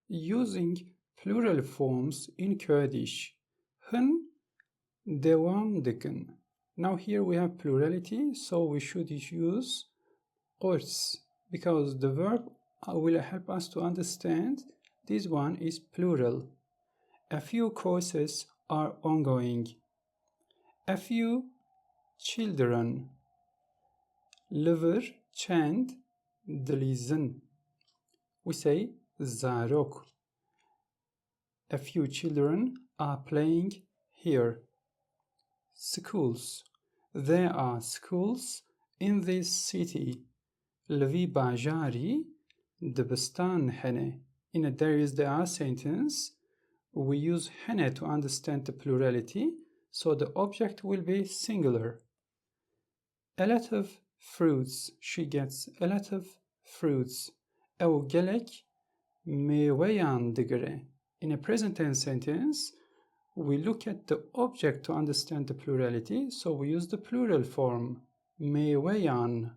using plural forms in Kurdish. Hın devam dikin. Now here we have plurality, so we should use qurs because the verb will help us to understand this one is plural. A few courses are ongoing. A few children. Liver chand dlizin. We say zarok. A few children are playing here. Schools. There are schools in this city. Lvi bajari dibistan hene. In a there is there are sentence, we use hene to understand the plurality, so the object will be singular. A lot of fruits. She gets a lot of fruits. Ew gelek meweyan digre. In a present tense sentence, we look at the object to understand the plurality, so we use the plural form meweyan.